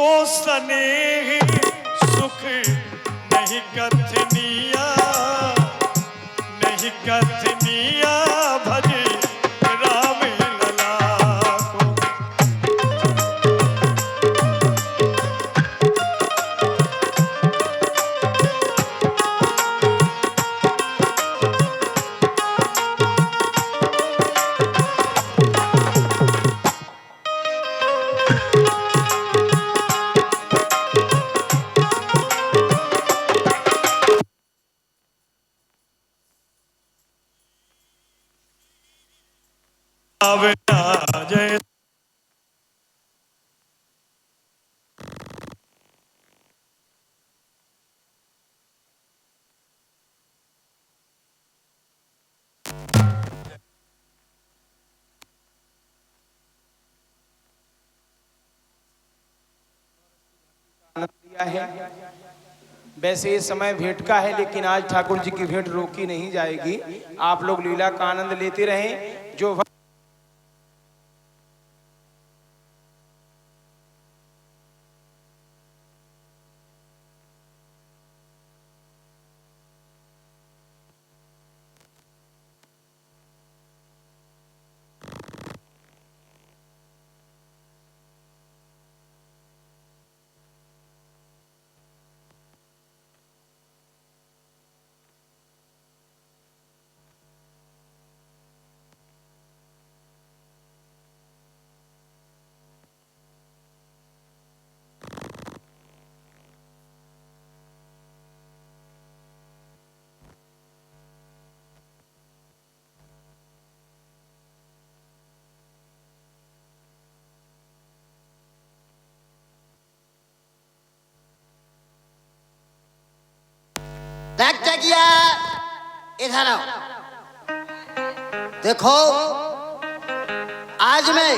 को स्नेह सुख नहीं कथनिया, नहीं कथनिया भज राम लला को। जय है। वैसे ये समय भेंट का है, लेकिन आज ठाकुर जी की भेंट रोकी नहीं जाएगी। आप लोग लीला का आनंद लेते रहें। जो टकटकिया इधर आओ। देखो आज मैं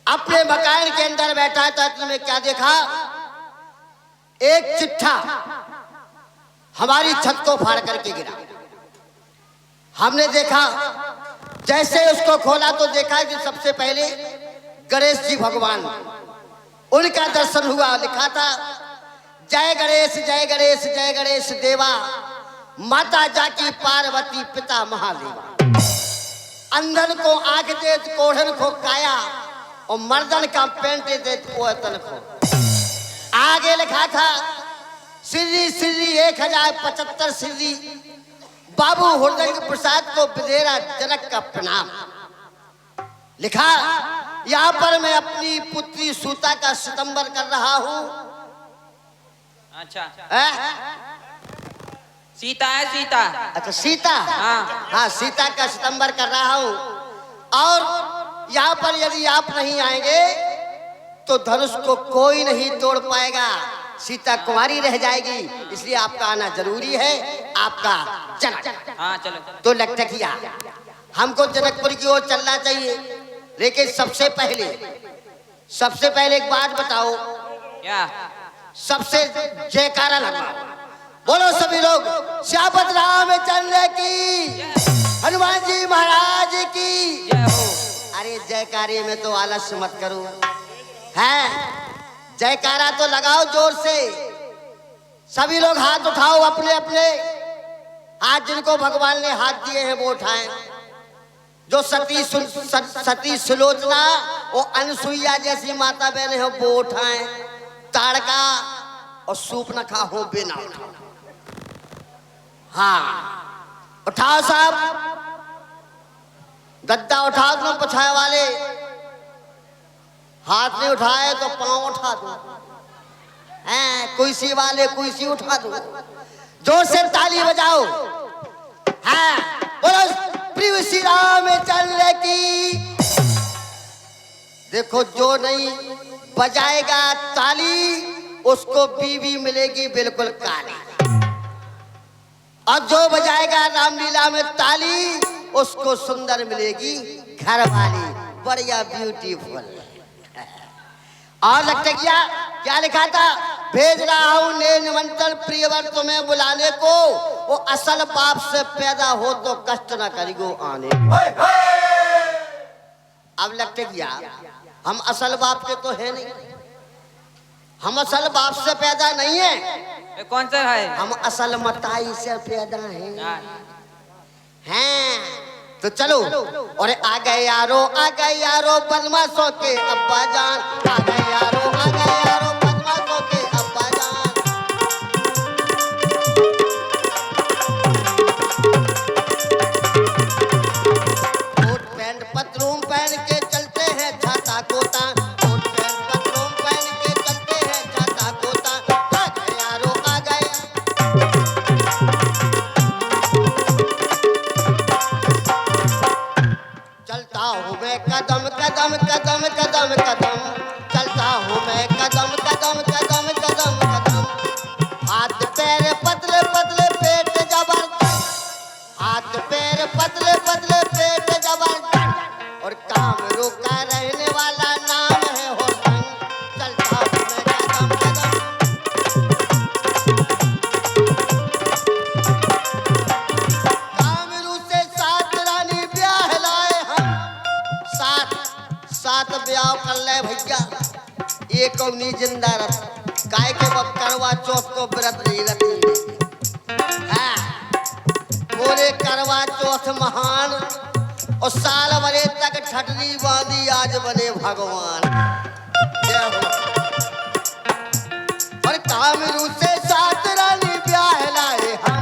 अपने मकान के अंदर बैठा था, तुमने क्या देखा? एक चिट्ठा हमारी छत को फाड़ करके गिरा। हमने देखा, जैसे उसको खोला तो देखा कि सबसे पहले गणेश जी भगवान, उनका दर्शन हुआ। लिखा था जय गणेश जय गणेश जय गणेश देवा, माता जाकी पार्वती पिता महादेवा। अंधन को आंख दे कोढ़न को काया, और मर्दन का पेंट दे तन को। आगे लिखा था श्री श्री 1075 श्री बाबू हुरदंग प्रसाद को विदेरा जनक का प्रणाम। लिखा यहाँ पर मैं अपनी पुत्री सूता का सितंबर कर रहा हूँ। अच्छा सीता है, सीता। अच्छा सीता, हाँ सीता का सितंबर कर रहा हूँ। और यहाँ पर यदि आप नहीं आएंगे तो धनुष को कोई नहीं तोड़ पाएगा, सीता कुमारी रह जाएगी। इसलिए आपका आना जरूरी है। आपका जनक। हाँ चलो। तो लटकिया हमको जनकपुर की ओर चलना चाहिए, लेकिन सबसे पहले एक बात बताओ। क्या? सबसे जयकारा लगाओ। बोलो सभी लोग श्यामपत रामचंद्र की, हनुमान जी महाराज की जय हो। अरे जयकारे में तो आलस्य मत करो, है जयकारा तो लगाओ जोर से। सभी लोग हाथ उठाओ, अपने अपने हाथ जिनको भगवान ने हाथ दिए हैं वो उठाएं। जो सती सुलोचना वो अनसुईया जैसी माता बहने हो वो उठाएं। ताड़का और सूपनखा हो बिना उठाओ। हाँ उठाओ साहब, गद्दा उठाओ। तुम पछाए वाले हाथ नहीं उठाए तो पांव उठा दो। हैं कुर्सी वाले कुर्सी उठा दो। जोर से ताली बजाओ। हाँ बोलो प्रिय श्री रामचंद्र की। देखो जो नहीं बजाएगा ताली उसको बीवी मिलेगी बिल्कुल काली, और जो बजाएगा रामलीला में ताली उसको सुंदर मिलेगी घरवाली, बढ़िया ब्यूटीफुल। और लगता क्या लिखा था? भेज रहा हूं ने निमंत्रण प्रियवर तुम्हें बुलाने को, वो असल बाप से पैदा हो तो कष्ट न करिगो आने। अब लगते गया हम असल बाप के तो है नहीं, हम असल बाप से पैदा नहीं है, ये कौन सा है? हम असल मताई से पैदा हैं। हाँ। हैं तो चलो। और आ गए यारो बदमाशों के अब्बा जान, आ गए यारो बदमाशों के अब्बा जान। कोट पैंट पतलून पहन के चलते हैं छाता कोता, कोट पैंट पतलून पहन के चलते हैं छाता कोता। आ गए यारो आ गए। चलता हूँ मैं कदम कदम कदम कदम कदम, चलता हूँ मैं कदम कदम कदम कदम कदम। हाथ पैर पतले पतले पेट जबरदस्त, हाथ पैर पतले पतले पेट जबरदस्त। और काम रुका रहने वाला नाम है होटन। चलता हूँ मैं कदम कदम। कामरू से सात रानी ब्याह लाए हम, सात ब्याह कर ले भैया, ये कौनी जिंदा रथ काय के वक्त करवा चौथ को व्रत नहीं रखी। हाँ, पूरे करवा चौथ महान और साल भरे तक ठटरी बांधी आज बने भगवान। जय हो। और कामरू से सात रानी ब्याह लाए हम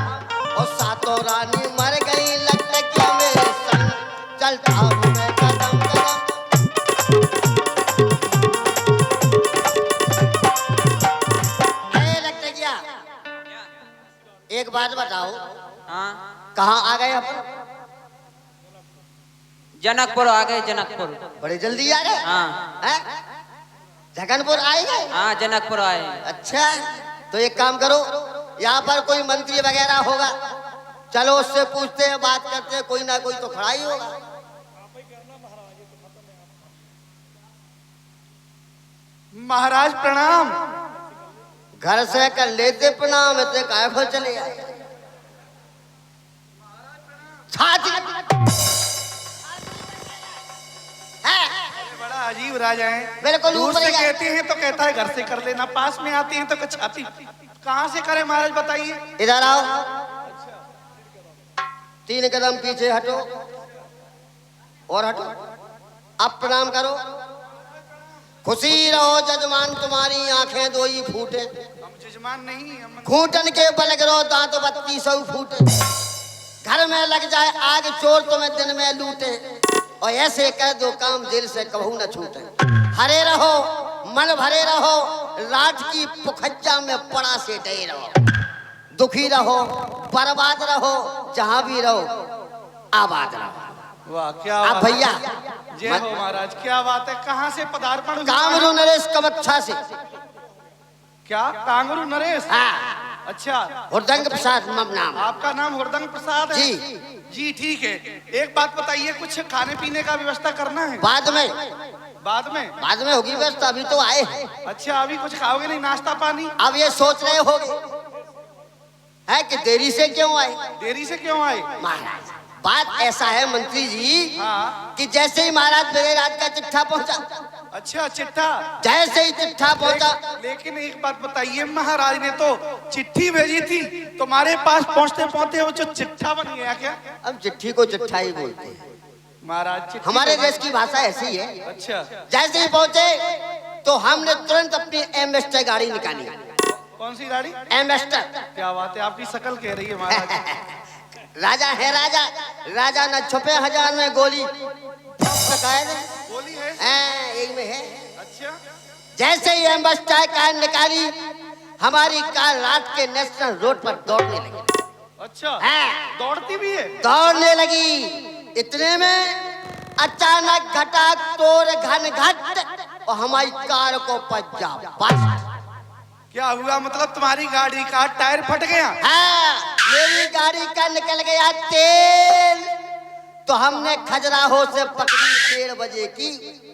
और सातों रानी मर गई लगता क्या मेरे संग। चलता हूँ मैं कदम कदम। लगता क्या? एक बात बताओ, हाँ। कहाँ आ गए अपन? जनकपुर आ गए, जनकपुर। बड़े जल्दी आ गए। हाँ। हैं? जगनपुर आए गए? हाँ, जनकपुर आए। अच्छा, तो एक काम करो, यहाँ पर कोई मंत्री वगैरह होगा, चलो उससे पूछते हैं, बात करते हैं, कोई ना कोई तो खड़ा ही होगा। महाराज प्रणाम। घर से कर लेते प्रणाम, इतने काय को चले आए। छाती है। बड़ा अजीब राजा है। बिल्कुल दूर ऊपर से ही है। कहते हैं तो कहता है घर से कर लेना, पास में आते हैं तो कछाती। कहाँ से करे महाराज बताइए? इधर आओ, 3 कदम पीछे हटो और हटो। अब प्रणाम करो। खुशी रहो जजमान, तुम्हारी आंखें दो ही फूटे। हम जजमान नहीं, हम घूटन के बल गिरो दांत 32 फूटे। घर में लग जाए आग चोर तुम्हें दिन में लूटे। और ऐसे कह दो काम दिल से कबहू न छूटे। हरे रहो मन भरे रहो, रात की पुखज्जा में पड़ा से डे रहो। दुखी रहो बर्बाद रहो, जहां भी रहो आबाद रहो। वाह क्या अब भैया जय हो महाराज, क्या बात है। कहाँ से पदार्पण हुआ? कामरू नरेश कमच्छा से। क्या कांगरू नरेश? हाँ, अच्छा, हुरदंग प्रसाद मम नाम। आपका नाम हुरदंग प्रसाद है? जी। जी ठीक है। एक बात बताइए, कुछ खाने पीने का व्यवस्था करना है? बाद में बाद में होगी व्यवस्था, अभी तो आए हैं। अच्छा, अभी कुछ खाओगे नहीं? नाश्ता पानी? अब ये सोच रहे होगे है कि देरी से क्यों आए। देरी से क्यों आए? महाराज बात ऐसा है मंत्री जी, हाँ। कि जैसे ही महाराज मेरे राज का चिट्ठा पहुंचा, अच्छा, चिट्ठा। जैसे ही चिट्ठा पहुंचा। लेकिन एक बात बताइए, महाराज ने तो चिट्ठी भेजी थी, तुम्हारे पास पहुंचते पहुंचते वो जो चिट्ठा बन गया क्या? अब चिट्ठी को चिट्ठा ही बोलते हैं महाराज। हमारे देश की भाषा ऐसी है। अच्छा, जैसे ही पहुंचे तो हमने तुरंत अपनी एम्बेस्टर गाड़ी निकाली। कौन सी गाड़ी? एम्बेस्टर। क्या बात है, आपकी शक्ल कह रही है महाराज। राजा है राजा न छुपे हजार में गोली गोली है? यही में है। अच्छा, जैसे ही एम्बेस्टर कार निकाली, हमारी कार रात के नेशनल रोड पर दौड़ने लगी। अच्छा, हाँ। दौड़ती भी है? दौड़ने लगी। इतने में अचानक घटा तोड़ घन घट और हमारी कार को पज्जा बस। क्या हुआ? मतलब तुम्हारी गाड़ी का टायर फट गया? हाँ, मेरी गाड़ी का निकल गया तेल, तो हमने खजुराहो से पकड़ी 1:30 बजे की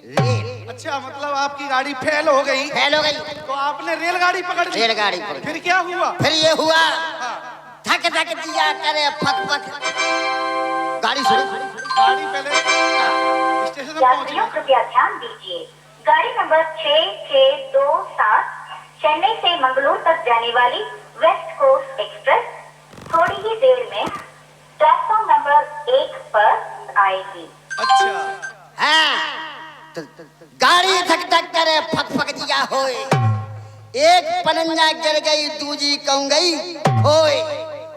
रेल। अच्छा, मतलब आपकी गाड़ी फेल हो गई? फेल हो गई तो आपने रेलगाड़ी पकड़ ली? रेलगाड़ी पकड़। फिर क्या हुआ? फिर ये हुआ, हाँ। धक धक दिया करे फक फक। गाड़ी शुरू। गाड़ी पहले स्टेशन पर पहुंची। यात्रियों कृपया ध्यान दीजिए, गाड़ी नंबर 6627 चेन्नई से मंगलूर तक जाने वाली वेस्ट कोस्ट एक्सप्रेस थोड़ी ही देर में प्लेटफॉर्म नंबर 1 पर आएगी। अच्छा हाँ, तो गाड़ी धक धक करे फक फक दिया होए, एक पनंजा गिर गई दूजी कौन गई होए,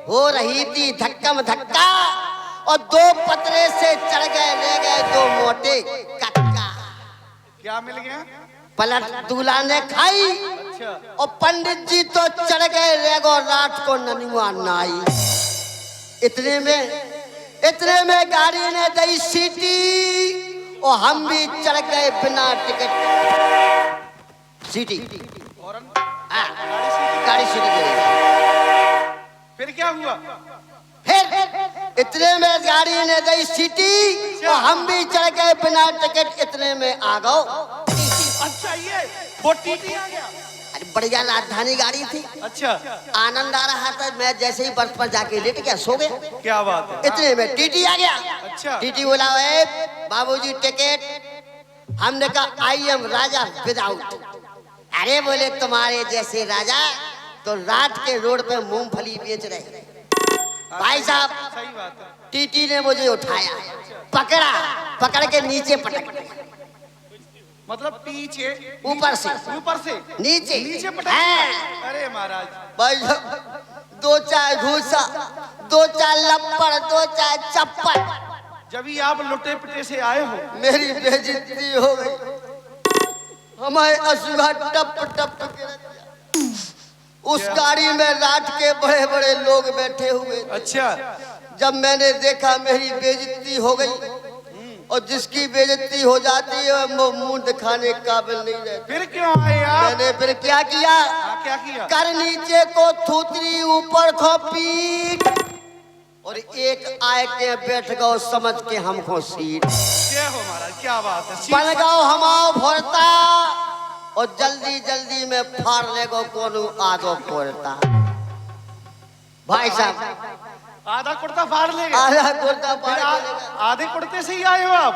हो रही थी धक्कम धक्का और दो पतरे से चढ़ गए ले गए दो मोटे कक्का। क्या मिल गया? पलट दूल्हा ने खाई अच्छा और पंडित जी तो चढ़ गए रेगो रात को ननुआ नाई। इतने में गाड़ी ने दी सीटी और हम भी चढ़ गए बिना टिकट सीटी। हाँ, गाड़ी सीटी गई। फिर क्या हुआ? फिर इतने में गाड़ी ने दी सीटी और हम भी चढ़ गए बिना टिकट। इतने में आ गओ। अच्छा ये वो टीटी आ गया। अरे बढ़िया राजधानी गाड़ी थी, अच्छा आनंद आ रहा था। मैं जैसे ही बर्थ पर जाके लेट गया, सो गया। क्या बात है? इतने में टीटी आ गया। अच्छा टीटी बोला, ए बाबूजी टिकट। हमने कहा आई एम राजा विदाउट। अरे बोले तुम्हारे जैसे राजा तो रात के रोड पे मूंगफली बेच रहे। भाई साहब सही बात है। टीटी ने मुझे उठाया, पकड़ के नीचे पटक दिया। मतलब पीछे ऊपर से नीचे नीचे पटक। हाँ। अरे महाराज भाई साहब दो चार घूसा, दो चार लप्पड़, दो चार चप्पड़। जब ही आप लुटे पिटे से आए हो मेरी बेइज्जती हो गई। हमारे असुगा टप टप गिरा। उस गाड़ी में रात के बड़े बड़े लोग बैठे हुए। अच्छा जब मैंने देखा मेरी बेइज्जती हो गई, और जिसकी बेइज्जती हो जाती है वो मुंह दिखाने काबिल नहीं रहता। फिर क्यों आए आप? मैंने फिर क्या किया? क्या किया? कर नीचे को थूतरी ऊपर को पीठ, और एक आए के बैठ गओ समझ के हमको सीट। क्या हो महाराज? क्या बात है? बन गओ हमाओ भरता, और जल्दी जल्दी में फाड़ ले गो कोनो आदो फोड़ता। भाई साहब आधा कुर्ता फाड़ लेगा। आधा कुर्ता फाड़ फिर लेगा। आधे कुर्ते से ही आए हो आप?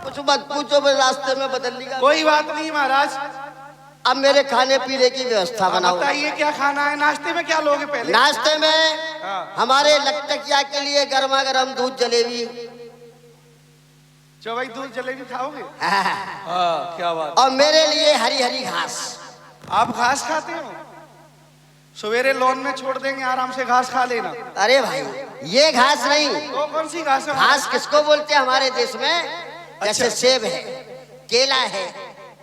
कुछ मत पूछो, मैं रास्ते में बदल लिया। कोई बात नहीं महाराज। अब मेरे खाने पीने की व्यवस्था बनाओ। बताइए क्या खाना है? नाश्ते में क्या लोगे पहले? नाश्ते में हाँ। हमारे लटकिया के लिए गर्मा गर्म दूध जलेबी। चौबई दूध जलेबी खाओगे? हाँ। हाँ क्या बात। और मेरे लिए हरी हरी घास। आप घास खाते हो? सवेरे लॉन में छोड़ देंगे, आराम से घास खा लेना। अरे भाई ये घास नहीं। वो कौन सी घास है? घास किसको बोलते हैं हमारे देश में? जैसे अच्छा। सेब है, केला है,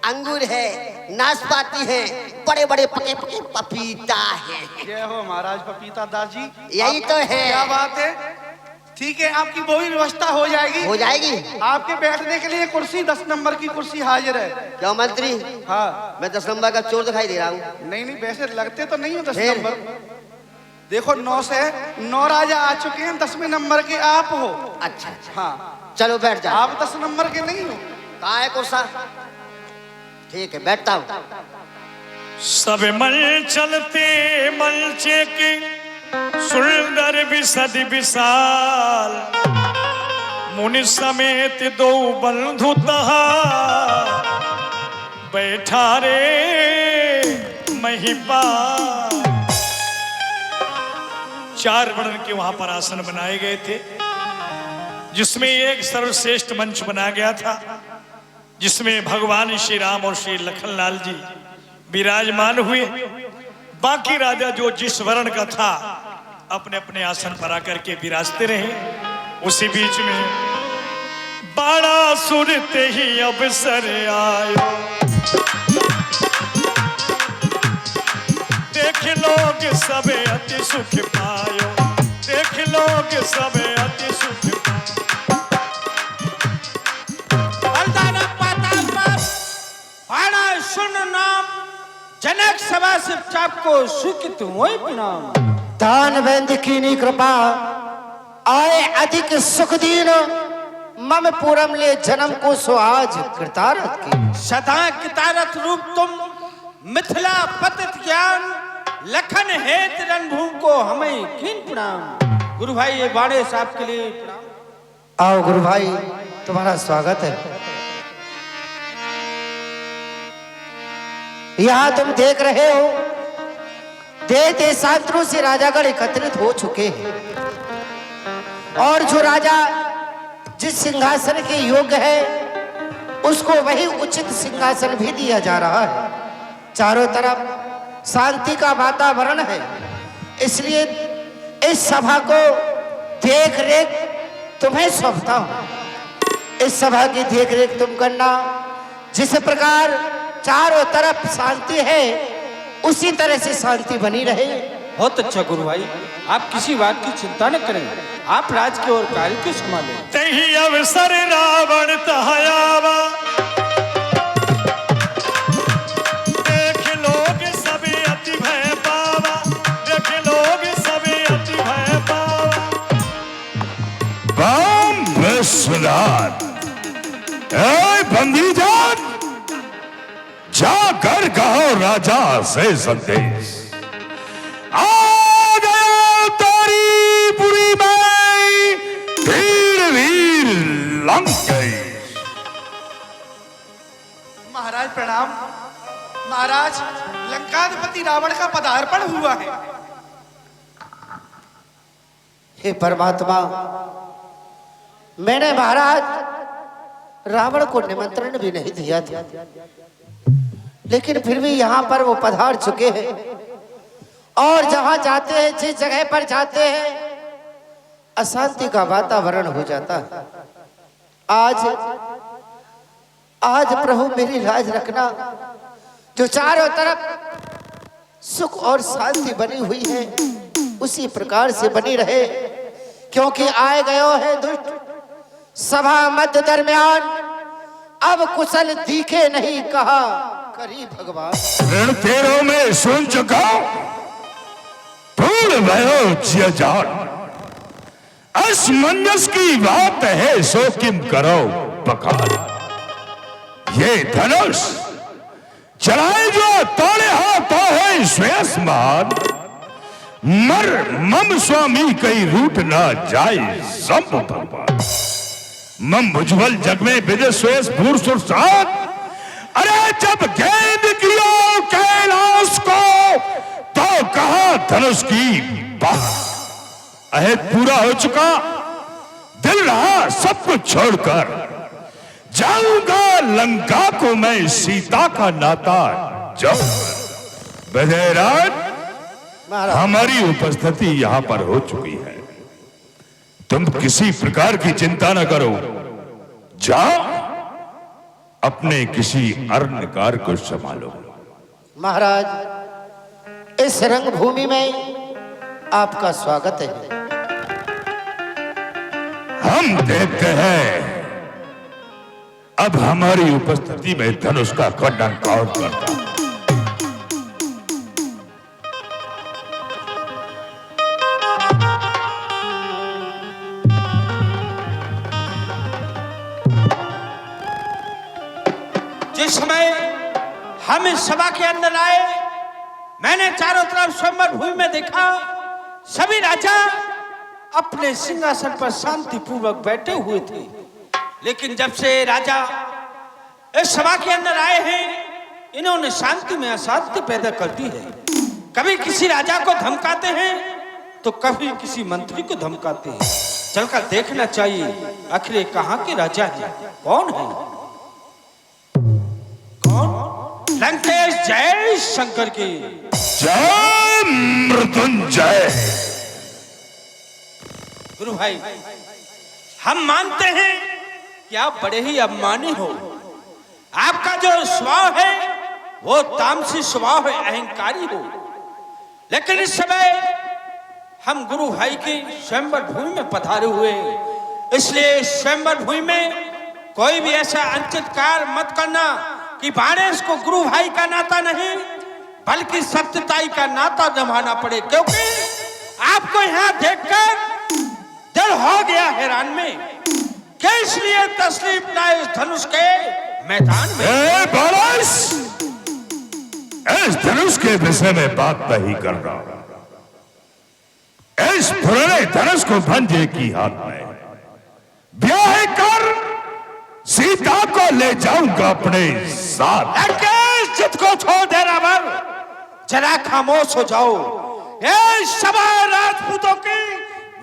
अंगूर है, नाशपाती है, बड़े बड़े पके पके पपीता है। जय हो महाराज पपीता दास जी। यही तो है। क्या बात है? ठीक है, आपकी वो भी व्यवस्था हो जाएगी। हो जाएगी। आपके बैठने के लिए कुर्सी 10 नंबर की कुर्सी हाजिर है। क्यों मंत्री? हाँ। मैं 10 नंबर का चोर दिखाई दे रहा हूँ? नहीं नहीं, वैसे लगते तो नहीं हो 10 फिर? नंबर। देखो 9 से 9 राजा आ चुके हैं, 10वें नंबर के आप हो। अच्छा अच्छा, हाँ चलो बैठ जाओ। आप 10 नंबर के नहीं हो। कहाँ है कुर्सा? ठीक है बैठता हूँ। सब मल चलते मलचे की सुंदर विशद विशाल, मुनि समेत दो बंधु तहा बैठा रे महिपाल। 4 वर्णन के वहां पर आसन बनाए गए थे, जिसमें एक सर्वश्रेष्ठ मंच बनाया गया था, जिसमें भगवान श्री राम और श्री लखनलाल जी विराजमान हुए। बाकी राजा जो जिस वर्ण का था अपने अपने आसन पर आकर के विराजते रहे। उसी बीच में बड़ा सुरते ही अवसर आयो, देख लोग सब अति सुख पायो, देख लोग सब अति सुख पायो। सुन नाम जनक सभा से चाप को सुखित हुए प्रणाम। दान वेंद कीनी कृपा आए अधिक सुख दीन, मम पूरम ले जन्म को सुहाज कृतारथ की। सदा कृतारथ रूप तुम मिथिला पतित ज्ञान, लखन हेत रणभूमि को हमें कीन प्रणाम। गुरु भाई ये बाड़े साहब के लिए प्रणाम। आओ गुरु भाई, तुम्हारा स्वागत है। यहाँ तुम देख रहे हो, देश देशांतरों से राजागण एकत्रित हो चुके हैं और जो राजा जिस सिंहासन के योग्य है उसको वही उचित सिंहासन भी दिया जा रहा है। चारों तरफ शांति का वातावरण है, इसलिए इस सभा को देख रेख तुम्हें सौंपता हूं। इस सभा की देख रेख तुम करना। जिस प्रकार चारों तरफ शांति है उसी तरह से शांति बनी रहे। बहुत अच्छा गुरु भाई, आप किसी बात की चिंता न करें, आप राज के और कार्य को संभालें। तही अवसर रावण तहयावा, देख लोग सभी अति भय पावा, देख लोग सभी अति भय पावा। बम विश्वनाथ, बंदी जान, जाकर कहो राजा से संदेश, आ गया तारी पुरी में वीर वीर लंकेश। महाराज प्रणाम। महाराज, लंकाधिपति रावण का पदार्पण हुआ है। हे परमात्मा, मैंने महाराज रावण को निमंत्रण भी नहीं दिया था, लेकिन फिर भी यहाँ पर वो पधार चुके हैं और जहाँ जाते हैं, जिस जगह पर जाते हैं, अशांति का वातावरण हो जाता है। आज प्रभु मेरी लाज रखना, जो चारों तरफ सुख और शांति बनी हुई है उसी प्रकार से बनी रहे, क्योंकि आए गयो है दुष्ट सभा मध्य दरमियान, अब कुशल दिखे नहीं कहा करी भगवान। ऋण तेरों में सुन चुका, भूल भयो जिया जान, असमंजस की बात है सो किम करो बखान। ये धनुष चलाए जो तोड़े हाथों है श्वेसमान, मर मम स्वामी कई रूठ ना जाए सब भगवान। मम उज्ज्वल जग में विजय श्वेस भूर सुर साथ, अरे जब गेंद किया कैलाश को तो कहा धनुष की बात। अहद पूरा हो चुका, दिल रहा सब कुछ छोड़कर, जाऊंगा लंका को मैं सीता का नाता जाऊंगा। विजयराज, हमारी उपस्थिति यहां पर हो चुकी है, तुम किसी प्रकार की चिंता न करो, जाओ अपने किसी अन्य कार्य को संभालो। महाराज, इस रंगभूमि में आपका स्वागत है। हम देखते हैं अब हमारी उपस्थिति में धनुष का खंडन कौन करता है। जिस समय हम इस सभा के अंदर आए, मैंने चारों तरफ स्वयंवर भूमि में देखा, सभी राजा अपने सिंहासन पर शांतिपूर्वक बैठे हुए थे। लेकिन जब से राजा इस सभा के अंदर आए हैं, इन्होंने शांति में अशांति पैदा कर दी है। कभी किसी राजा को धमकाते हैं तो कभी किसी मंत्री को धमकाते हैं। चलकर देखना चाहिए आखिर ये कहाँ के राजा हैं, कौन है? लंकेश जय शंकर की जय मृत्युंजय। गुरु भाई, हम मानते हैं कि आप बड़े ही अभिमानी हो। आपका जो स्वभाव है वो तामसी स्वभाव है, अहंकारी हो। लेकिन इस समय हम गुरु भाई की स्वयंवर भूमि में पधारे हुए हैं, इसलिए स्वयंवर भूमि में कोई भी ऐसा अनुचित कार्य मत करना कि बाणेश को गुरु भाई का नाता नहीं बल्कि सत्यताई का नाता निभाना पड़े, क्योंकि आपको यहाँ देखकर दिल हो गया हैरान में कि इसलिए तस्लीफ लाए इस धनुष के मैदान में। बाणेश, इस धनुष के विषय में बात नहीं कर रहा। इस पुराने धनुष को भंजे की हाथ में सीता को ले जाऊंगा अपने साथ। लंकेश जिद को छोड़ दे रावण, जरा खामोश हो जाओ। ये सभा राजपूतों की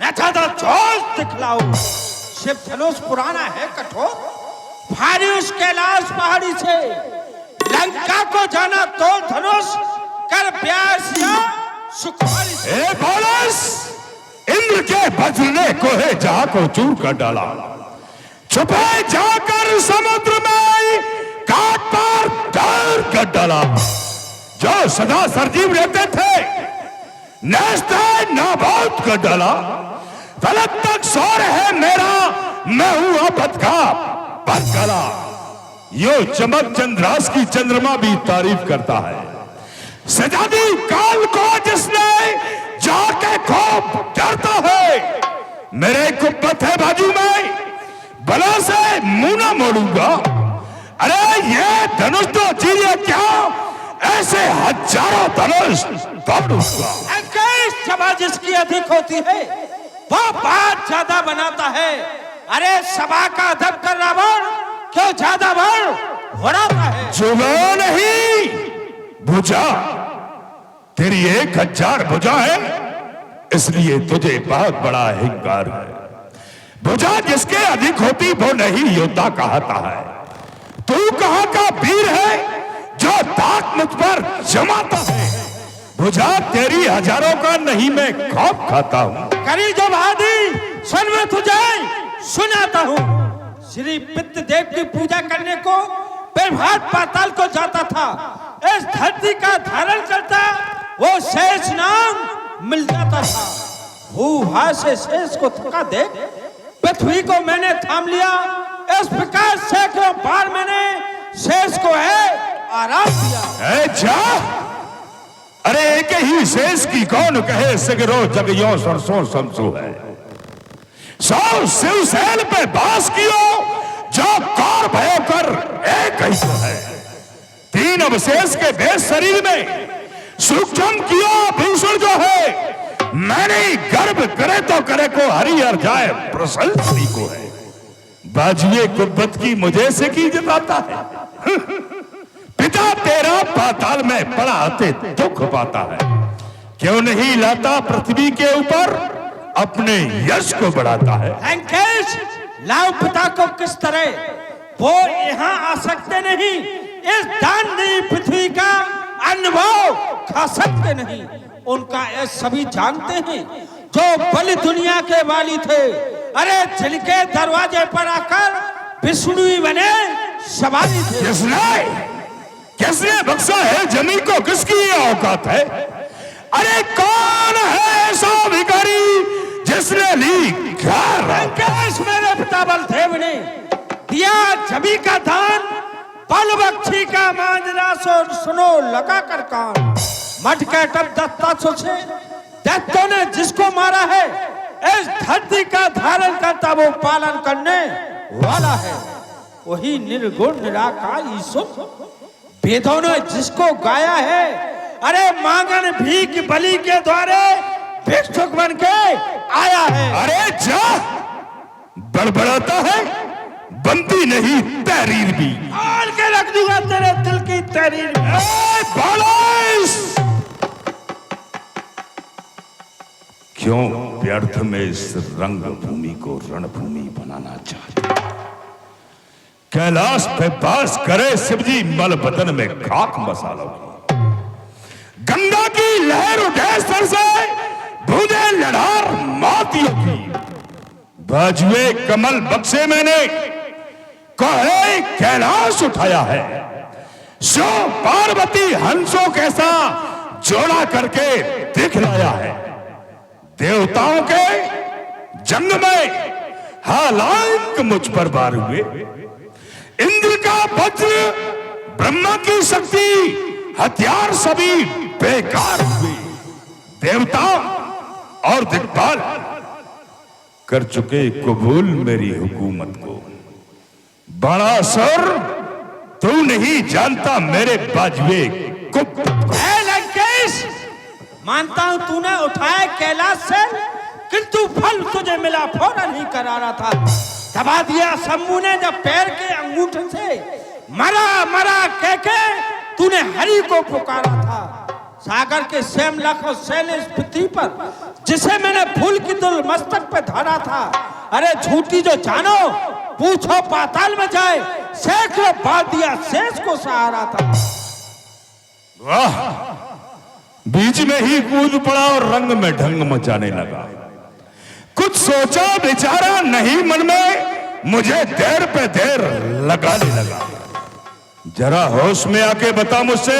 न ज्यादा जोश दिखलाओ। शिव धनुष पुराना है कठोर, भारी उस कैलाश पहाड़ी से। लंका को जाना तो धनुष कर व्यास या सुकुमारी से। ए बालस, इंद्र के वज्र ने कोहे जहां को चूर कर डाला। छुपे जाकर समुद्र में काट पार डाल कर डाला। जो सदा सरजीव रहते थे नैस्ते नाबूद कर डाला। फलक तक सौर है मेरा, मैं हूं आपद का बदगला। यो चमक चंद्रास की चंद्रमा भी तारीफ करता है। सजा दी काल को जिसने जाके खूब डरता है। मेरे कुब्बत है बाजू में, बला से मुंह न मोड़ूंगा। अरे ये धनुष तो चीरे क्या, ऐसे हजारों धनुष तोड़ूंगा। सभा जिसकी अधिक होती है वो बात ज्यादा बनाता है। अरे सभा का अदब कर रावण क्यों ज्यादा बढ़ाता है। जुबान नहीं भुजा, तेरी 1000 भुजा है, इसलिए तुझे बहुत बड़ा अहंकार है। भुजा जिसके अधिक होती वो नहीं योद्धा कहता है। तू कहां का वीर है जो ताक मुझ पर जमाता है। भुजा तेरी हजारों का नहीं, मैं खौफ खाता हूं। करी जो भादी सुन, मैं तुझे सुनाता हूँ। श्री पितृदेव की पूजा करने को प्रभात पाताल को जाता था। इस धरती का धारण करता वो शेष नाम मिल जाता था। भूभा से शेष को थका दे पृथ्वी को मैंने थाम लिया। इस प्रकार सैकड़ों बार मैंने शेष को है आराम दिया। जा, अरे एक ही शेष की कौन कहे सिगरो जगियो सरसों समसू है। 100 शिवसेन पे बास कियो जो कौर भयो कर एक ही है। 3 अवशेष के बेस शरीर में सूक्ष्म कियो भूषण जो है। मैंने गर्भ करे तो करे को हरिहर जाए प्रशंसनी को है। बाजुए कुब्बत की मुझे से की जताता है। पिता तेरा पाताल में पड़ा आते दुख पाता है। क्यों नहीं लाता पृथ्वी के ऊपर अपने यश को बढ़ाता है। लंकेश लाओ पिता को किस तरह, वो यहाँ आ सकते नहीं। इस दानवी पृथ्वी का अनुभव खा सकते नहीं। उनका ये सभी जानते हैं जो बलि दुनिया के वाली थे। अरे जिनके दरवाजे पर आकर विष्णु बने सवारी थे। किसने बख्शा है जमीन को, किसकी ये औकात है। अरे कौन है ऐसा भिखारी जिसने ली घर। लंकेश मेरे पिता बलदेव ने दिया जमी का दान, बल बख्शी का मांजरा सुनो लगा कर कान। मठ के टप दत्ता से दैत्यों ने जिसको मारा है, इस धरती का धारण करता वो पालन करने वाला है। वही निर्गुण निराकार ईश्वर वेदों ने जिसको गाया है। अरे मांगन भीख बलि के द्वारे भिक्षुक बन के आया है। अरे जा, बड़बड़ाता है, बनती नहीं तहरीर भी। आल के रख दूंगा तेरे दिल की तहरीर। क्यों व्यर्थ में इस रंग भूमि को रणभूमि बनाना चाहते। कैलाश पे बास करे शिवजी मल बदन में खाक मसालों की। गंगा की लहर उठे सर से बूंदे लड़ार मोतियों की। बाजुए कमल बक्से मैंने कहे कैलाश उठाया है। सो पार्वती हंसों कैसा जोड़ा करके दिखलाया है। देवताओं के जंग में हालांक मुझ पर वार हुए। इंद्र का वज्र, ब्रह्मा की शक्ति, हथियार सभी बेकार हुए। देवता और दिक्पाल कर चुके कबूल मेरी हुकूमत को। बड़ा सर तू नहीं जानता मेरे बाजुए कुप। लंकेश मानता हूं तूने उठाया कैलाश से, किंतु फल तुझे मिला फौरन ही करारा था। दबा दिया शंभू ने जब पैर के अंगूठे से मरा मरा कह के तूने हरि को पुकारा था। सागर के सेम लाख और शैलेश पृथ्वी पर जिसे मैंने फूल की दुल मस्तक पे धरा था। अरे झूठी जो जानो पूछो पाताल में जाए सैकड़ों बार दिया शेष को सहारा था। वाह, बीच में ही कूद पड़ा और रंग में ढंग मचाने लगा। कुछ सोचा विचारा नहीं मन में, मुझे देर पे देर लगाने लगा। जरा होश में आके बता मुझसे,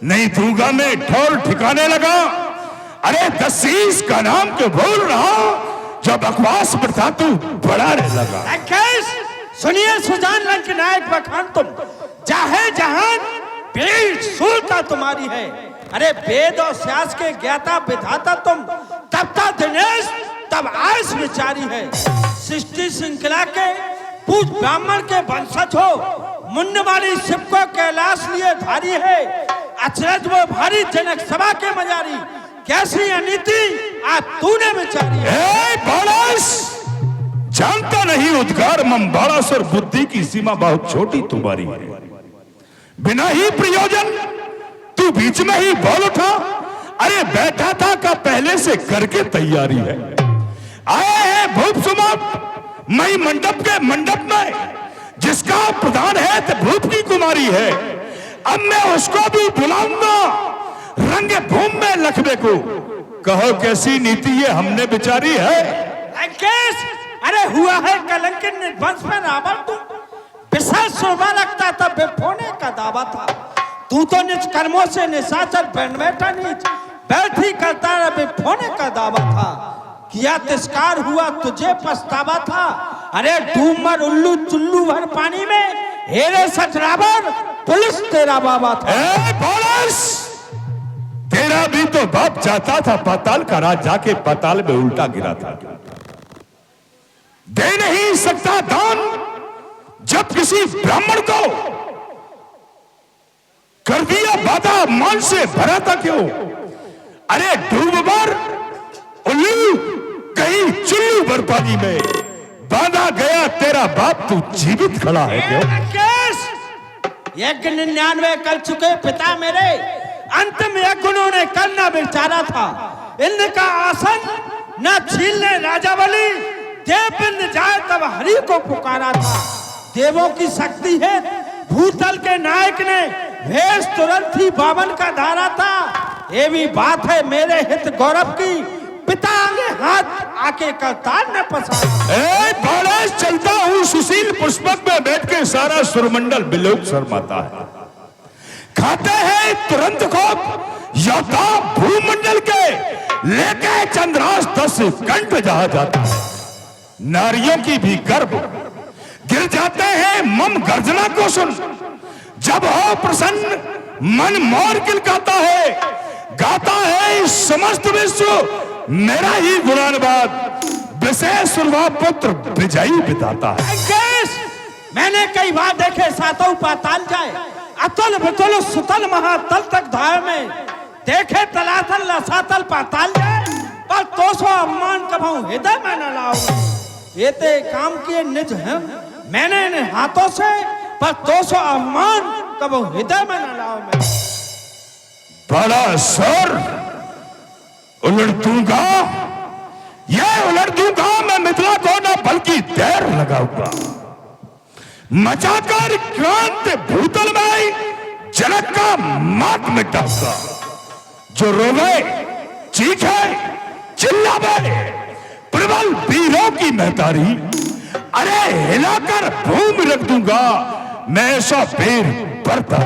नहीं दूंगा मैं ठौर ठिकाने लगा। अरे दसीस का नाम क्यों बोल रहा, जब बकवास बढ़ता तू बढ़ाने लगा। सुनिए सुजान रंग के नायक बखान तुम, चाहे जहान पीठ सूलता तुम्हारी है। अरे वेद और शास्त्र के ज्ञाता विधाता तुम, तब तक दिनेश तब आयस विचारी है। सृष्टि श्रृंखला के पूज ब्राह्मण के वंशज हो, मुंड वाली शिव को कैलाश लिए धारी है। अचरज वो भारी जनक सभा के मजारी, कैसी अनीति आज तूने विचारी है। जानता नहीं उद्गार मम्बाड़ास और बुद्धि की सीमा बहुत छोटी तुम्हारी है। बिना ही प्रयोजन तू बीच में ही बोल उठा। अरे बैठा था का पहले से करके तैयारी है। आए हैं भूप सुमत मई मंडप के मंडप में, जिसका प्रधान है तो भूप की कुमारी है। अब मैं उसको भी बुलाऊंगा रंगे भूम में लखबे को। कहो कैसी नीति ये हमने विचारी है। अरे हुआ है कलंकित वंश में रावण, तू विशेष शोभा लगता था बेफोने का दावा था। तू तो निज कर्मों से निशाचर बैठा नीच बैठी करता बेफोने का दावा था। किया तिरस्कार हुआ तुझे पछतावा था। अरे डूब मर उल्लू चुल्लू भर पानी में, हेरे सच रावण पुलिस तेरा बाबा था। तेरा भी तो बाप चाहता था पाताल का राज, जाके पाताल में उल्टा गिरा था। दे नहीं सकता दान जब किसी ब्राह्मण को, कर दिया बाधा मान से भरा था क्यों। अरे डूब मर उल्लू कहीं चुल्लू भर पानी में, बांधा गया तेरा बाप, तू जीवित खड़ा है क्यों। 99 कर चुके पिता मेरे, अंतिम यज्ञ उन्होंने करना विचारा था। इनका आसन न छीनने राजा बलि, देव जाए तब हरि को पुकारा था। देवों की शक्ति है भूतल के नायक ने, भेष तुरंत ही बावन का धारा था। ये भी बात है मेरे हित गौरव की, पिता आगे हाथ आके करताल न पसारा। चलता हूँ सुशील पुष्पक में बैठ के सारा सुरमंडल बिलोक शर्माता है। खाते हैं तुरंत खोप योद्धा भूमंडल के, लेके चंद्रास 10 कंठ जहा जाता है। नारियों की भी गर्भ गिर जाते हैं मम गर्जना को सुन। जब हो प्रसन्न मन मोर किलकाता है, गाता है समस्त विश्व मेरा ही गुणानुवाद, विशेष पुत्र विजयी बिताता है। मैंने कई बार देखे सातों पाताल जाए, अतल वितल सुतल महातल तक धाय में देखे तलातल लसातल पाताल जाए, पर तो सो अम्मान कभू हृदय में न लाओ। ये ते काम किए निज हैं मैंने इन हाथों से, पर तो सो अम्मान कभू हृदय में न लाओ। मैं बड़ा सर उलट दूंगा, ये उलट दूंगा मैं मिथिला को, ना बल्कि देर लगाऊंगा। मचाकर क्रांत भूतल में जनक का मात मिटाऊंगा। जो रोवे चीखे चिल्लावे प्रबल वीरों की महतारी, अरे हिलाकर भूमि रख दूंगा मैं ऐसा वीर बरता।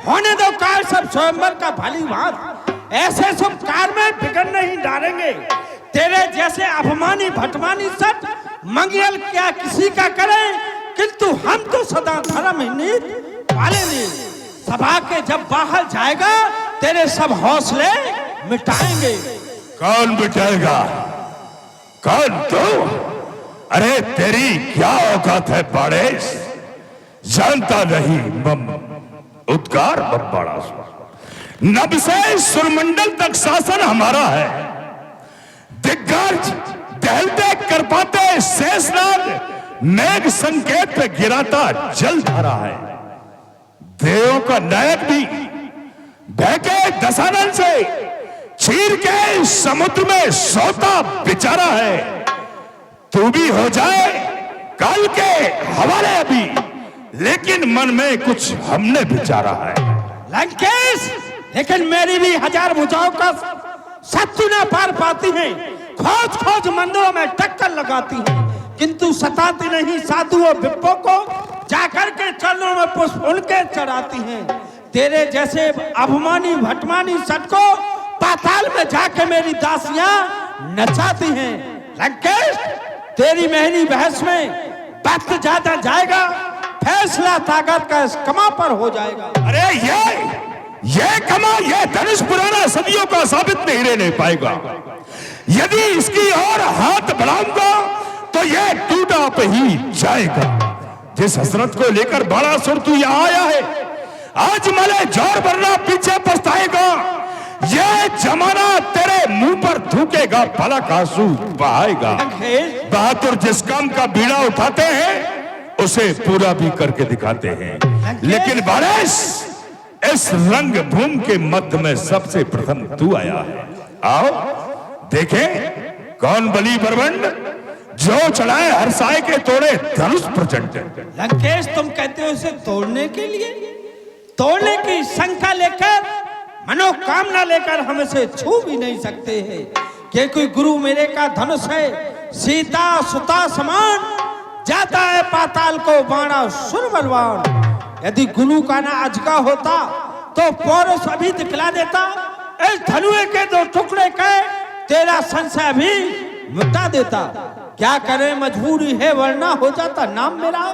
होने दो कार सब स्वयंवर का भली बात, ऐसे सब कार में बिगड़ नहीं डालेंगे। तेरे जैसे अपमानी भटमानी सट मंगल क्या किसी का करें, किंतु हम तो सदा धर्म ही नीत पालेंगे। सभा के जब बाहर जाएगा तेरे सब हौसले मिटाएंगे। कौन मिटाएगा, कौन तू? अरे तेरी क्या औकात है बाड़ेश, जानता नहीं मम उद्गार बड़ा नभ से सुरमंडल तक शासन हमारा है। दिग्गज टहलते कर पाते शेषनाग मेघ संकेत पे गिराता जल धारा है। देवों का नायक भी बहके दशानन से चीर के समुद्र में सोता बेचारा है। तू भी हो जाए काल के हवाले अभी, लेकिन मन में कुछ हमने विचारा है। लंकेश, लेकिन मेरी भी हजार भुजाओं का शत्रु न पार पाती है। खोज खोज मंदिरों में टक्कर लगाती है, किंतु सताती नहीं साधुओं विप्पों को। जाकर के चरणों में पुष्प उनके चढ़ाती हैं। तेरे जैसे अभिमानी भटमानी सट को पाताल में जाके मेरी दासियां नचाती हैं। लंकेश, तेरी महनी बहस में वक्त ज्यादा जाएगा, फैसला ताकत का इस कमा पर हो जाएगा। अरे ये कमा, ये धनुष पुराना सदियों का साबित नहीं रहने पाएगा। यदि इसकी ओर हाथ बढ़ाऊंगा तो ये टूटा पे ही जाएगा। जिस हसरत को लेकर बड़ा सुर तू यहाँ आया है, आज मले जोर वरना पीछे पछताएगा। ये जमाना तेरे मुंह पर थूकेगा, भला आंसू बहाएगा। बहादुर जिस काम का बीड़ा उठाते हैं उसे पूरा भी करके दिखाते हैं। लेकिन बारिश, इस रंग भूमि के मध्य में सबसे प्रथम तू आया है। आओ देखें कौन बलि बरबंड जो चढ़ाए हर साय के तोड़े धनुष प्रचंड। लंकेश, तुम कहते हो इसे तोड़ने के लिए? तोड़ने की शंका लेकर, मनोकामना लेकर हम इसे छू भी नहीं सकते हैं। कि कोई गुरु मेरे का धनुष है, सीता सुता समान, जाता है पाताल को बाणा सुर बलवान। यदि गुरु का ना अजगा होता तो पौरुष अभी दिखला देता। इस धनुए के दो टुकड़े के तेरा संशय भी मिटा देता। क्या करे, मजबूरी है वरना हो जाता नाम मेरा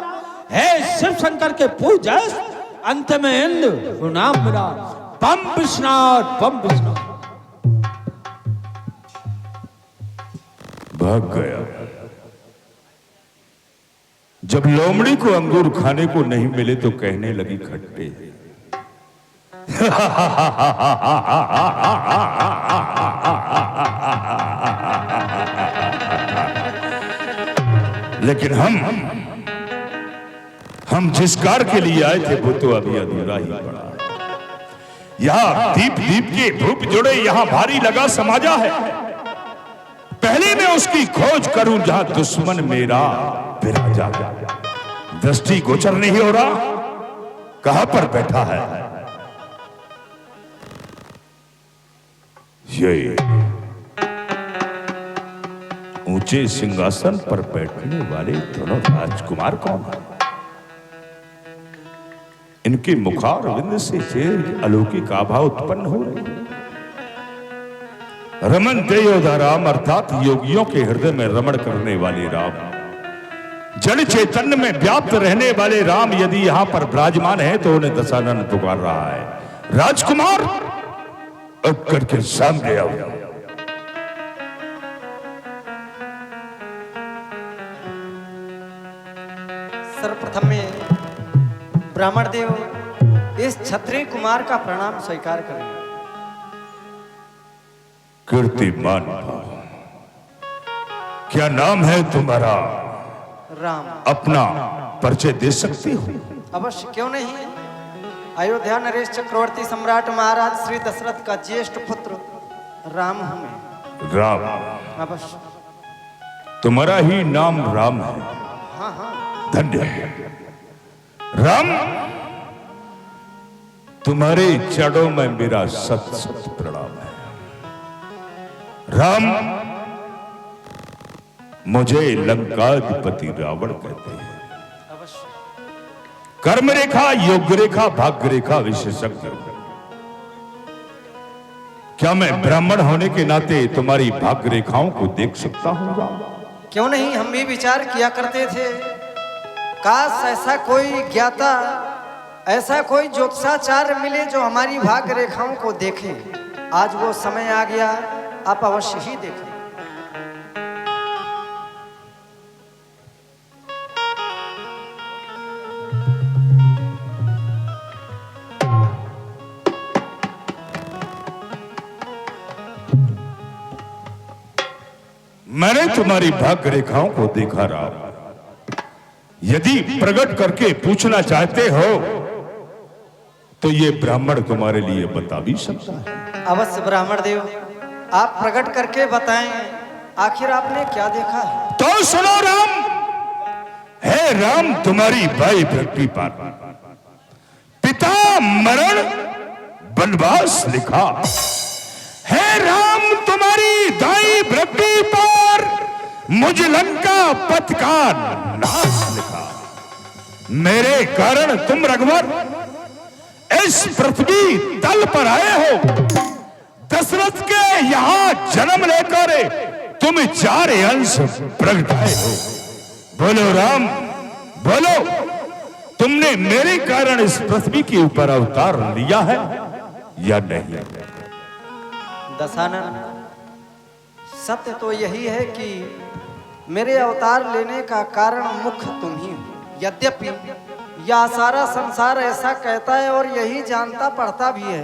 है शिव शंकर के पूजस, अंत में इंद्र नाम मेरा। बम विश्वनाथ, बम विश्वनाथ। भाग गया। जब लोमड़ी को अंगूर खाने को नहीं मिले तो कहने लगी खट्टे। लेकिन हम जिस कार के लिए आए थे वो तो अभी अधूरा ही पड़ा। यहाँ दीप दीप के धूप जुड़े, यहाँ भारी लगा समाजा है। पहले मैं उसकी खोज करूं जहां दुश्मन मेरा विराजा। दृष्टि गोचर नहीं हो रहा, कहां पर बैठा है ये? ऊंचे सिंहासन पर बैठने वाले दोनों राजकुमार कौन है? इनके मुखारविंद से अलौकिक आभा उत्पन्न हो रही है। रमन देयोधा राम अर्थात योगियों के हृदय में रमण करने वाले राम, जड़ चैतन्य में व्याप्त रहने वाले राम यदि यहां पर विराजमान है तो उन्हें दशानन पुकार रहा है। राजकुमार अब करके सामने आओ। सर्वप्रथम में ब्राह्मण देव इस क्षत्रिय कुमार का प्रणाम स्वीकार करें। कीर्तिमान क्या नाम है तुम्हारा? राम। अपना परिचय दे सकती हो? अवश्य, क्यों नहीं। अयोध्या नरेश चक्रवर्ती सम्राट महाराज श्री दशरथ का ज्येष्ठ पुत्र राम हूं मैं। राम? अवश्य। तुम्हारा ही नाम राम है? हाँ हाँ। धन्य राम, तुम्हारे चरणों में मेरा सत सत प्रणाम है। राम, मुझे लंकाधिपति रावण कहते हैं। कर्म रेखा, योग रेखा, भाग्य रेखा विशेषज्ञ। क्या मैं ब्राह्मण होने के नाते तुम्हारी भाग्य रेखाओं को देख सकता हूँ? क्यों नहीं, हम भी विचार किया करते थे। काश ऐसा कोई ज्ञाता, ऐसा कोई ज्योतिषाचार्य मिले जो हमारी भाग्य रेखाओं को देखे। आज वो समय आ गया, आप अवश्य ही देखें। मैंने मैंने तुम्हारी भाग्य रेखाओं को देखा राम। यदि प्रकट करके पूछना चाहते हो तो ये ब्राह्मण तुम्हारे लिए बता भी सकता है। अवश्य ब्राह्मण देव, आप प्रकट करके बताएं, आखिर आपने क्या देखा है? तो सुनो राम। हे राम, तुम्हारी भाई पृथ्वी पर पिता मरण वनवास लिखा। हे राम, तुम्हारी दाई पृथ्वी पर मुझ लंका पथ का नाश लिखा। मेरे कारण तुम रघुवर इस पृथ्वी तल पर आए हो। दशरथ के यहां जन्म लेकर तुम 4 अंश प्रगटाए हो। बोलो राम, बोलो, तुमने मेरे कारण इस पृथ्वी के ऊपर अवतार लिया है या नहीं? दशानन, सत्य तो यही है कि मेरे अवतार लेने का कारण मुख्य तुम ही हो। यद्यपि यह सारा संसार ऐसा कहता है और यही जानता पढ़ता भी है,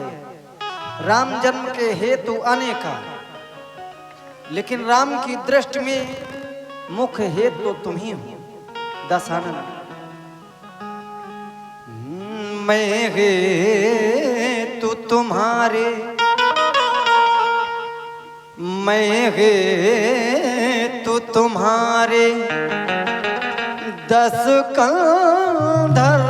राम जन्म के हेतु अनेका, लेकिन राम की दृष्टि में मुख्य हेतु तो तुम ही हो। दशानन, मैं हेतु तुम्हारे, मैं हेतु तुम्हारे 10 कंधर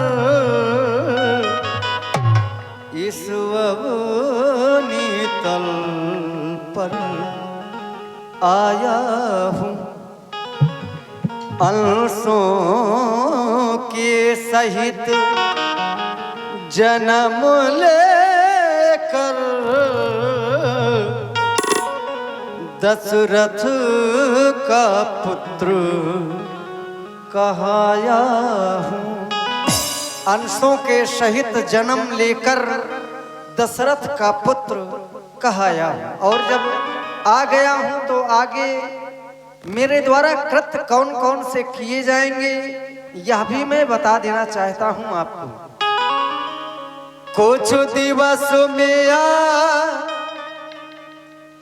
इस अवनी तल पर आया हूँ। अंशों के सहित जन्म लेकर दशरथ का पुत्र कहाया हूँ। अंशों के सहित जन्म लेकर दशरथ का पुत्र कहाया हूँ। और जब आ गया हूँ तो आगे मेरे द्वारा कृत्य कौन कौन से किए जाएंगे यह भी मैं बता देना चाहता हूँ आपको। कुछ दिवस में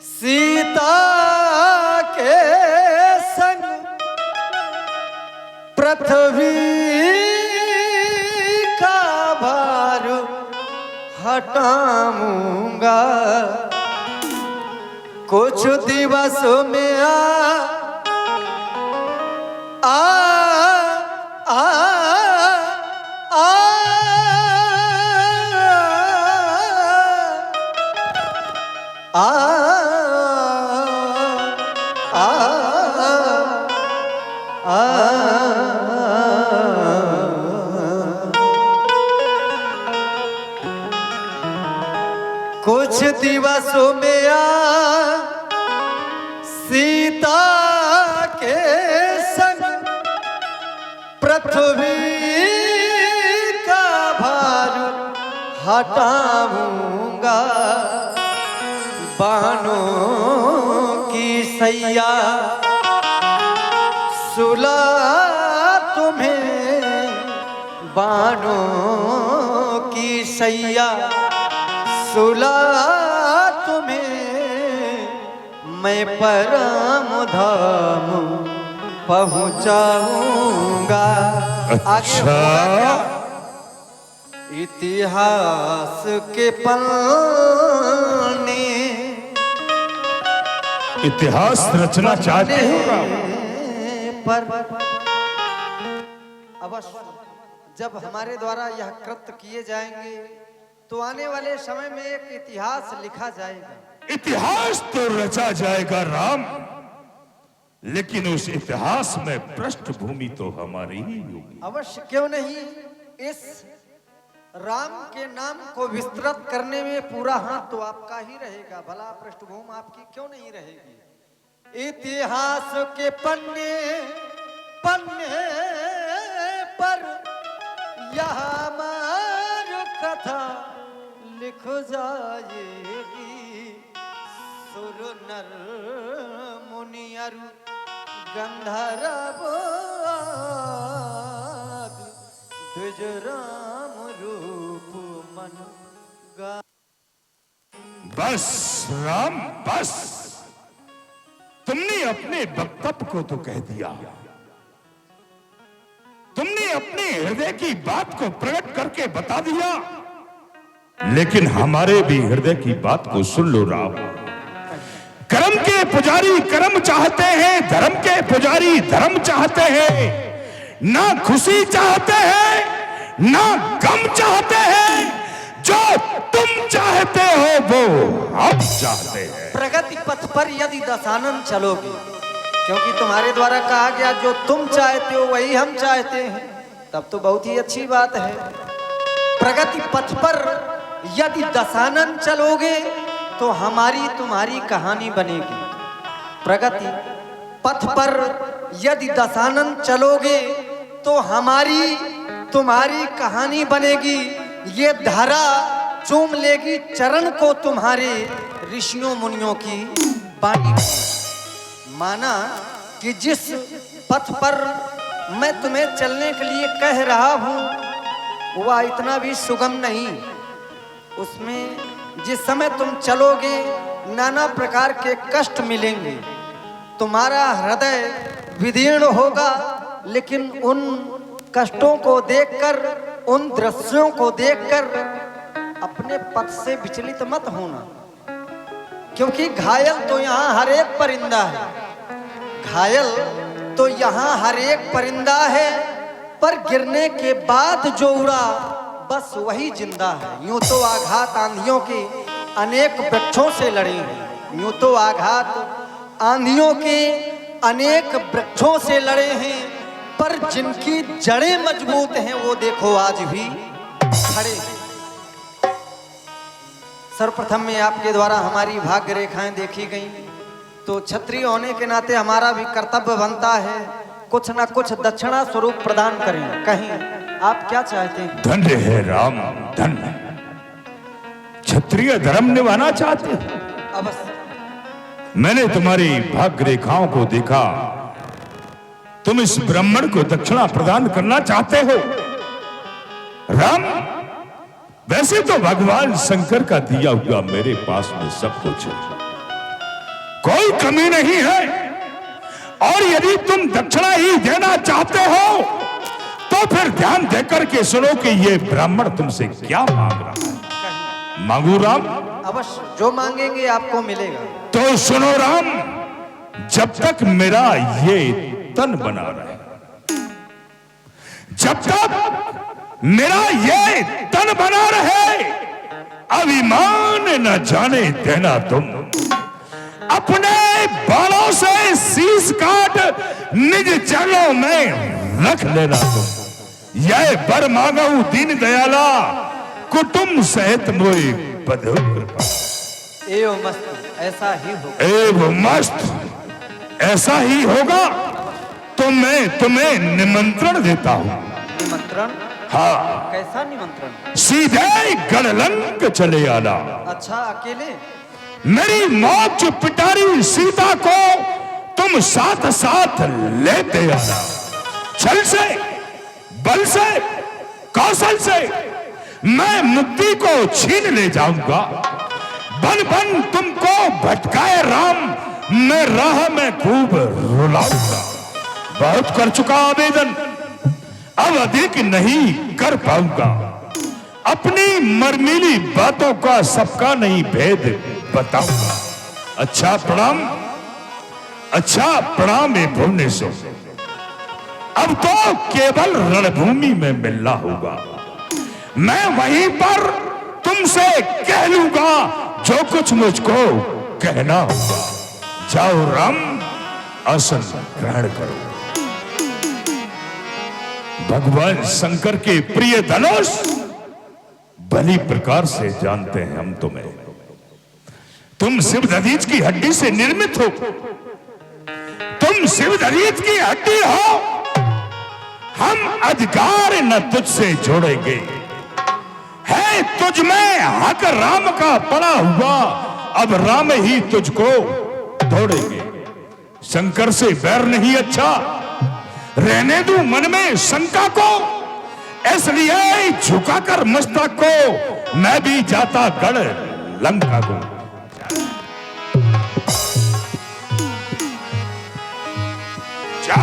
सीता के संग पृथ्वी का भार हटाऊंगा। कुछ दिवस में कुछ दिवसों में सीता के संग पृथ्वी का भार हटाऊंगा। बाणों की सैया सुला तुम्हें, बाणों की सैया सुला तुम्हें मैं परम धाम पहुंचाऊंगा। अच्छा, इतिहास के पन्ने इतिहास रचना चाहते हो पर अवश्य जब हमारे द्वारा यह कृत्य किए जाएंगे तो आने वाले समय में एक इतिहास लिखा जाएगा। इतिहास तो रचा जाएगा राम, लेकिन उस इतिहास में पृष्ठभूमि तो हमारी ही होगी। अवश्य, क्यों नहीं। इस राम के नाम को विस्तृत करने में पूरा हाथ तो आपका ही रहेगा, भला पृष्ठभूमि आपकी क्यों नहीं रहेगी। इतिहास के पन्ने पन्ने पर यह हमारी कथा लिख जाएगी। सुर नर मुनियरु गंधर्व द्विज राम रूप मन गा। बस राम, बस तुमने अपने वक्तव्य को तो कह दिया, तुमने अपने हृदय की बात को प्रकट करके बता दिया, लेकिन हमारे भी हृदय की बात को सुन लो राम। कर्म के पुजारी कर्म चाहते हैं, धर्म के पुजारी धर्म चाहते हैं, ना खुशी चाहते हैं ना गम चाहते हैं, जो तुम चाहते हो वो हम चाहते हैं। प्रगति पथ पर यदि दशानन चलोगे, क्योंकि तुम्हारे द्वारा कहा गया जो तुम चाहते हो वही हम चाहते हैं, तब तो बहुत ही अच्छी बात है। प्रगति पथ पर यदि दशानन चलोगे तो हमारी तुम्हारी कहानी बनेगी। प्रगति पथ पर यदि दशानन चलोगे तो हमारी तुम्हारी कहानी बनेगी। ये धरा चूम लेगी चरण को तुम्हारे ऋषियों मुनियों की बाणी। माना कि जिस पथ पर मैं तुम्हें चलने के लिए कह रहा हूं वह इतना भी सुगम नहीं। उसमें जिस समय तुम चलोगे नाना प्रकार के कष्ट मिलेंगे, तुम्हारा हृदय विदीर्ण होगा, लेकिन उन कष्टों को देखकर, उन दृश्यों को देखकर अपने पथ से विचलित मत होना, क्योंकि घायल तो यहाँ हर एक परिंदा है, घायल तो यहाँ हर एक परिंदा है, पर गिरने के बाद जो उड़ा बस वही जिंदा है। यूं तो आघात आंधियों के अनेक वृक्षों से लड़े हैं, यूं तो आघात आंधियों के अनेक वृक्षों से लड़े हैं, पर जिनकी जड़ें मजबूत हैं वो देखो आज भी खड़े हैं। सर्वप्रथम में आपके द्वारा हमारी भाग्य रेखाएं देखी गई, तो क्षत्रिय होने के नाते हमारा भी कर्तव्य बनता है कुछ न कुछ दक्षिणा स्वरूप प्रदान करें। कहीं आप क्या चाहते हैं? धन्य है राम, धन्य। क्षत्रिय धर्म निभाना चाहते हैं। अवश्य। मैंने तुम्हारी भाग्य रेखाओं को देखा, तुम इस ब्राह्मण को दक्षिणा प्रदान करना चाहते हो। राम, वैसे तो भगवान शंकर का दिया हुआ मेरे पास में सब कुछ है, कोई कमी नहीं है, और यदि तुम दक्षिणा ही देना चाहते हो तो फिर ध्यान देकर के सुनो कि ये ब्राह्मण तुमसे क्या मांग रहा है। मांगू राम? अवश्य, जो मांगेंगे आपको मिलेगा। तो सुनो राम, जब तक मेरा ये तन बना रहे, जब तक मेरा ये तन बना रहे, अभिमान न जाने देना तुम। अपने बालों से शीश काट निज चरणों में रख लेना तुम। यह बर मांगू दीन दयाला, कुटुंब सहित मोई बधु कृपा। एवं मस्त, ऐसा ही होगा। एवं मस्त, ऐसा ही होगा। तो मैं तुम्हें निमंत्रण देता हूँ। निमंत्रण? हाँ। कैसा निमंत्रण? सीधे गढ़लंक चले आना। अच्छा, अकेले? मेरी मौत पिटारी सीता को तुम साथ साथ लेते आना। छल से, बल से, कौशल से मैं मुक्ति को छीन ले जाऊंगा। बन बन तुमको भटकाए राम, मैं राह में खूब रुलाऊंगा। बहुत कर चुका आवेदन, अब अधिक नहीं कर पाऊंगा। अपनी मरमीली बातों का सबका नहीं भेद बताऊंगा। अच्छा प्रणाम, अच्छा प्रणाम है भुवनेश्वर। अब तो केवल रणभूमि में मिलना होगा। मैं वहीं पर तुमसे कह लूंगा जो कुछ मुझको कहना होगा। जाओ राम, आसन ग्रहण करो। भगवान शंकर के प्रिय धनुष भली प्रकार से जानते हैं हम तुम्हें। तुम शिवधनुष की हड्डी से निर्मित हो, तुम शिवधनुष की हड्डी हो। हम अधिकार न तुझसे जोड़ेंगे, है तुझ में हक राम का पड़ा हुआ, अब राम ही तुझको तोड़ेंगे। शंकर से बैर नहीं अच्छा, रहने दू मन में शंका को, इसलिए झुकाकर मस्तक को मैं भी जाता गढ़ लंका को।